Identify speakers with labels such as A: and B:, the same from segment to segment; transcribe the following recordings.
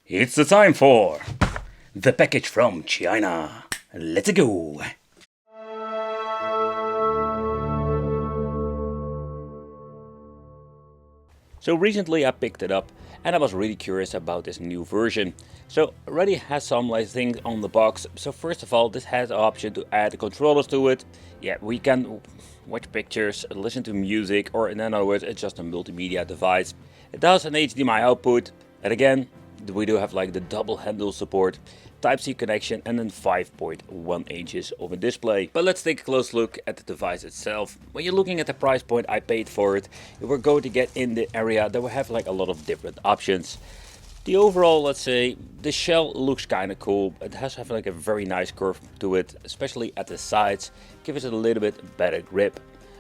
A: It's the time for the package from China. Let's go. So recently I picked it up and I was really curious about this new version. So already has some things on the box. So first of all, this has the option to add controllers to it. Yeah, we can watch pictures, listen to music, or in other words, it's just a multimedia device. It does an HDMI output, and again, we do have the double handle support, Type-C connection, and then 5.1 inches of a display. But let's take a close look at the device itself. When you're looking at the price point I paid for it, we're going to get in the area that we have a lot of different options. The overall, let's say, the shell looks kind of cool. It has a very nice curve to it, especially at the sides, gives it a little bit better grip.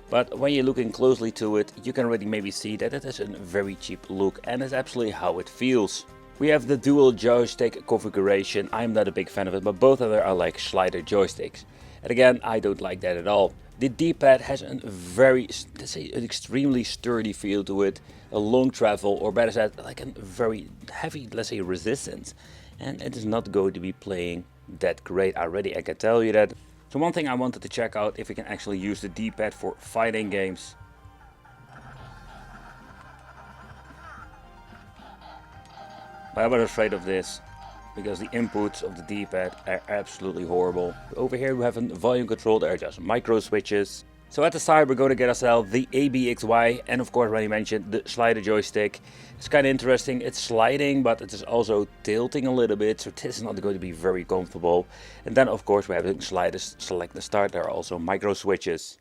A: But when you're looking closely to it, you can already maybe see that it has a very cheap look, and it's absolutely how it feels. We have the dual joystick configuration. I'm not a big fan of it, but both of them are like slider joysticks. And again, I don't like that at all. The D-pad has a very, let's say, an extremely sturdy feel to it, a long travel, or better said, like a very heavy, let's say, resistance. And it is not going to be playing that great already, I can tell you that. So one thing I wanted to check out if we can actually use the D-pad for fighting games. But I was afraid of this, because the inputs of the D-pad are absolutely horrible. Over here we have a volume control, there are just micro switches. So at the side we're going to get ourselves the ABXY, and of course already mentioned the slider joystick. It's kind of interesting, it's sliding, but it is also tilting a little bit, so this is not going to be very comfortable. And then of course we have the sliders, select the start, there are also micro switches.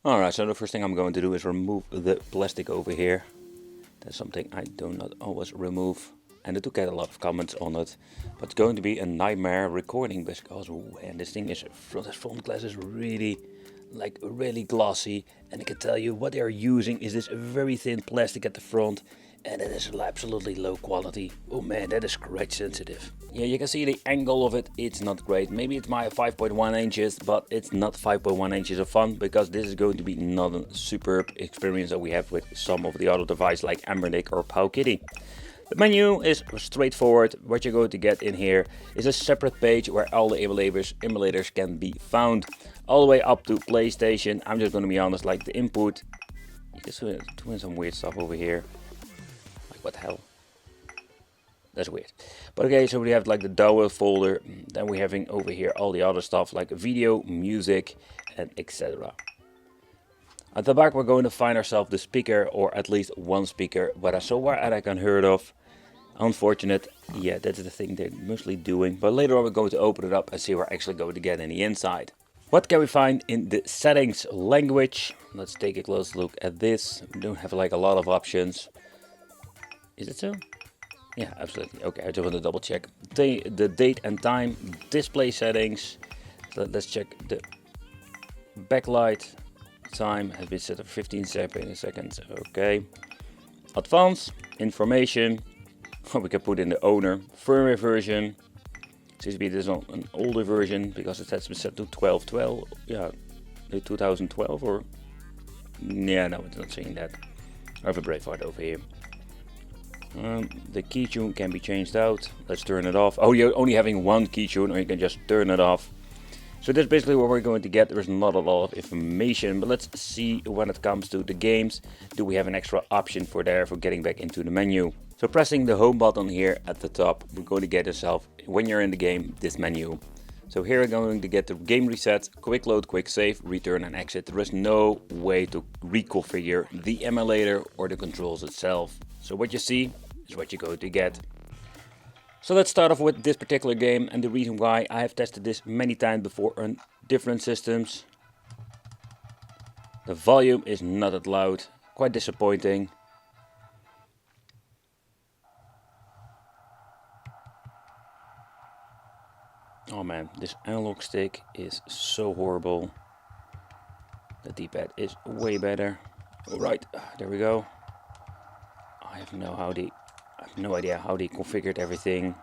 A: Alright, so the first thing I'm going to do is remove the plastic over here. That's something I do not always remove. And I do get a lot of comments on it, but it's going to be a nightmare recording because and this thing is, this front glass is really glossy, and I can tell you what they are using is this very thin plastic at the front, and it is absolutely low quality. Oh man, that is scratch sensitive. Yeah, you can see the angle of it, it's not great. Maybe it's my 5.1 inches, but it's not 5.1 inches of fun, because this is going to be not a superb experience that we have with some of the other devices like Ambernick or Powkitty. The menu is straightforward. What you're going to get in here is a separate page where all the emulators can be found. All the way up to PlayStation. I'm just going to be honest, like the input. You can see doing some weird stuff over here. Like what the hell? That's weird. But okay, so we have like the download folder. Then we're having over here all the other stuff like video, music, and etc. At the back we're going to find ourselves the speaker, or at least one speaker, but I so far as I can heard of. Unfortunate, yeah, that's the thing they're mostly doing, but later on we're going to open it up and see what we're actually going to get in the inside. What can we find in the settings? Language. Let's take a close look at this. We don't have like a lot of options. Is it so? Yeah, absolutely. Okay, I just want to double check. The date and time, display settings. So let's check the backlight. Time has been set to 15 seconds. Okay. Advanced information. We can put in the owner. Firmware version. Seems to be this on an older version because it has been set to 1212. Yeah, 2012 or. Yeah, no, it's not saying that. I have a Braveheart over here. The keytune can be changed out. Let's turn it off. Oh, you're only having one keytune, or you can just turn it off. So that's basically what we're going to get. There's not a lot of information, but let's see when it comes to the games. Do we have an extra option for getting back into the menu? So pressing the home button here at the top, we're going to get yourself, when you're in the game, this menu. So here we're going to get the game reset, quick load, quick save, return and exit. There is no way to reconfigure the emulator or the controls itself. So what you see is what you're going to get. So let's start off with this particular game, and the reason why I have tested this many times before on different systems. The volume is not that loud, quite disappointing. Oh man, this analog stick is so horrible. The D-pad is way better. Alright, there we go. I have no idea how they configured everything.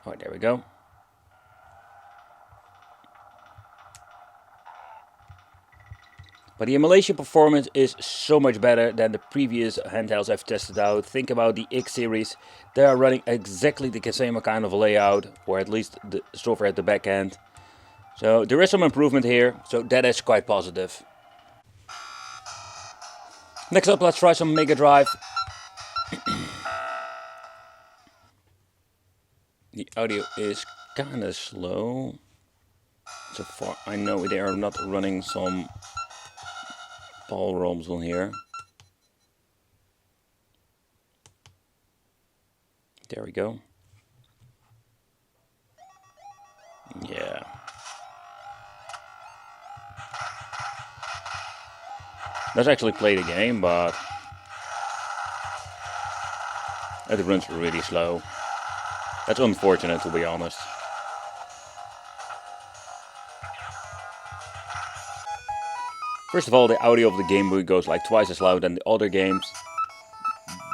A: Alright, there we go. But the emulation performance is so much better than the previous handhelds I've tested out. Think about the X series. They are running exactly the same kind of layout, or at least the software at the back end. So there is some improvement here, so that is quite positive. Next up, let's try some Mega Drive. The audio is kinda slow. So far I know they are not running some PAL ROMs on here. There we go. Yeah. Let's actually play the game, but it runs really slow. That's unfortunate, to be honest. First of all, the audio of the Game Boy goes like twice as loud than the other games.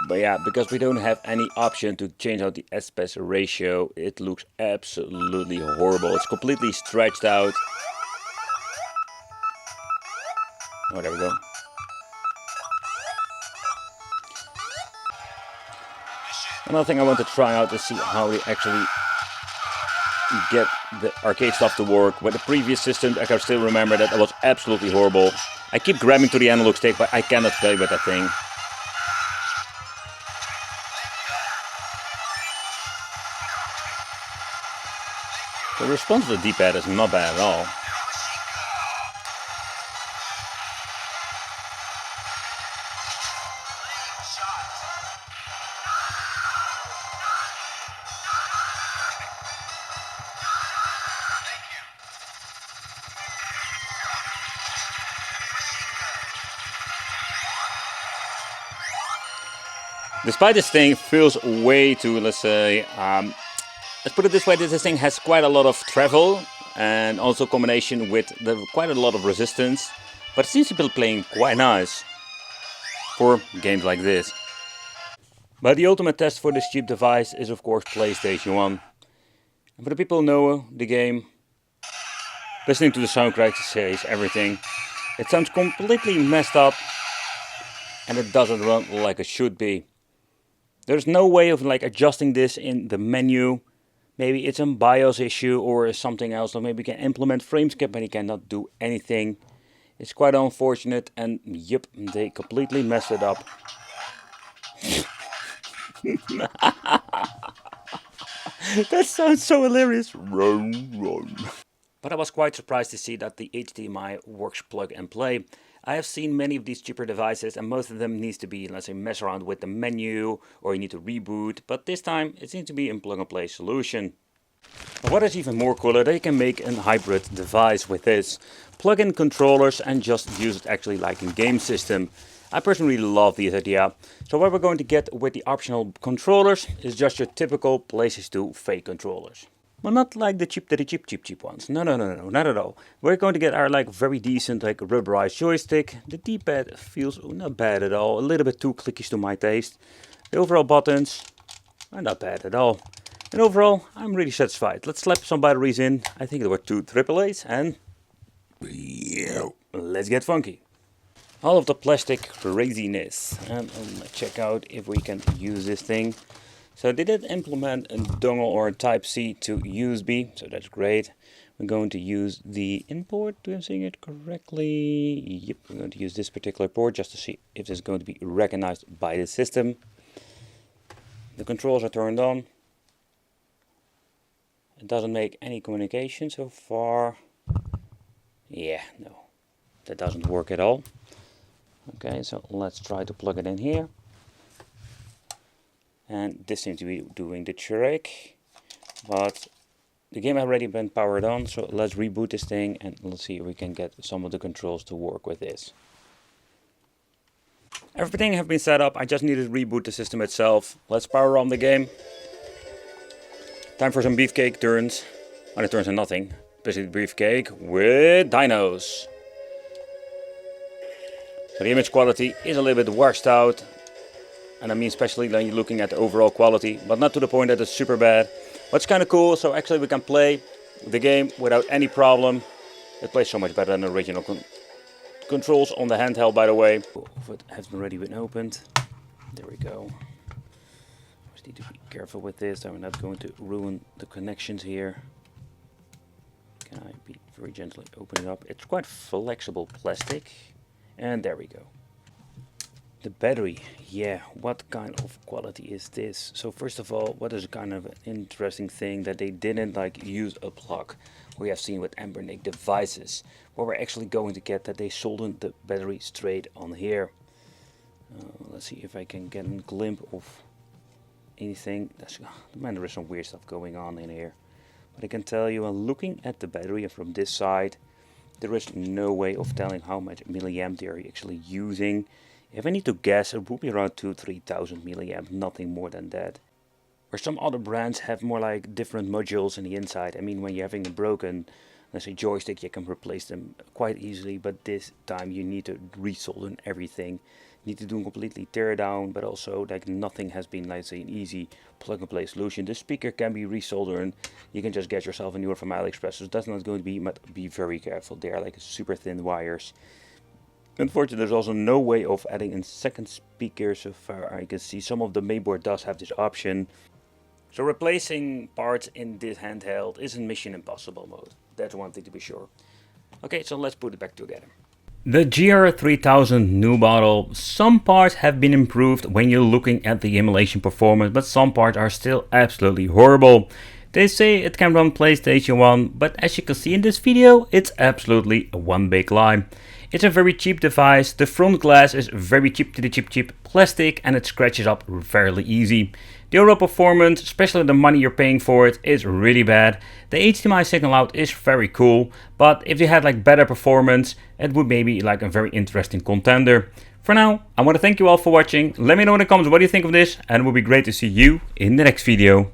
A: But yeah, because we don't have any option to change out the aspect ratio, it looks absolutely horrible. It's completely stretched out. Oh, there we go. Another thing I want to try out to see how they actually get the arcade stuff to work. With the previous system, I can still remember that it was absolutely horrible. I keep grabbing to the analog stick, but I cannot play with that thing. The response to the D-pad is not bad at all. Despite this thing feels way too, let's say, let's put it this way, this thing has quite a lot of travel and also combination with quite a lot of resistance, but it seems to be playing quite nice for games like this. But the ultimate test for this cheap device is of course PlayStation 1. And for the people who know the game, listening to the soundtrack says everything. It sounds completely messed up and it doesn't run like it should be. There's no way of like adjusting this in the menu. Maybe it's a BIOS issue or something else, or maybe you can implement frame skip and you cannot do anything. It's quite unfortunate, and yep, they completely messed it up. That sounds so hilarious. Run. But I was quite surprised to see that the HDMI Works plug and play. I have seen many of these cheaper devices and most of them needs to be, let's say, mess around with the menu or you need to reboot, but this time it seems to be a plug and play solution. But what is even more cooler, they can make a hybrid device with this. Plug in controllers and just use it actually like a game system. I personally love this idea. So what we're going to get with the optional controllers is just your typical PlayStation 2 fake controllers. Well, not like the cheap ones. No, not at all. We're going to get our like very decent like rubberized joystick. The D-pad feels not bad at all. A little bit too clicky to my taste. The overall buttons are not bad at all. And overall, I'm really satisfied. Let's slap some batteries in. I think there were 2 AAAs and let's get funky. All of the plastic craziness. And let's check out if we can use this thing. So they did implement a dongle or a Type-C to USB, so that's great. We're going to use the import, do I saying it correctly? Yep, we're going to use this particular port just to see if this is going to be recognized by the system. The controls are turned on. It doesn't make any communication so far. Yeah, no, that doesn't work at all. Okay, so let's try to plug it in here. And this seems to be doing the trick, but the game has already been powered on, so let's reboot this thing and let's see if we can get some of the controls to work with this. Everything has been set up, I just need to reboot the system itself. Let's power on the game. Time for some beefcake turns. Oh, it turns to nothing. Basically beefcake with dinos. So the image quality is a little bit washed out. And I mean especially when you're looking at the overall quality, but not to the point that it's super bad. What's kind of cool, so actually we can play the game without any problem. It plays so much better than the original controls on the handheld, by the way. If it has already been opened. There we go. Just need to be careful with this. I'm not going to ruin the connections here. Can I be very gently open it up? It's quite flexible plastic. And there we go. The battery, yeah, what kind of quality is this? So first of all, what is kind of an interesting thing that they didn't like use a plug we have seen with Ambernic devices. What we're actually going to get that they soldered the battery straight on here. Let's see if I can get a glimpse of anything. Man, there is some weird stuff going on in here. But I can tell you, looking at the battery from this side, there is no way of telling how much milliamp they are actually using. If I need to guess, it will be around 2,000–3,000 milliamp, nothing more than that. Where some other brands have more like different modules in the inside. I mean, when you're having a broken, let's say, joystick, you can replace them quite easily. But this time you need to resolder everything. You need to do a completely teardown, but also like nothing has been, let's say, an easy plug and play solution. The speaker can be resoldered and you can just get yourself a newer from AliExpress. So that's not going to be, but be very careful. They are like super thin wires. Unfortunately, there's also no way of adding a second speaker. So far I can see some of the mainboard does have this option. So replacing parts in this handheld is in Mission Impossible mode. That's one thing to be sure. Okay, so let's put it back together. The GR3000 new model, some parts have been improved when you're looking at the emulation performance, but some parts are still absolutely horrible. They say it can run PlayStation 1, but as you can see in this video, it's absolutely one big lie. It's a very cheap device, the front glass is very cheap to the cheap plastic and it scratches up fairly easy. The overall performance, especially the money you're paying for it, is really bad. The HDMI signal out is very cool, but if they had like better performance, it would maybe like a very interesting contender. For now, I want to thank you all for watching. Let me know in the comments what you think of this and it would be great to see you in the next video.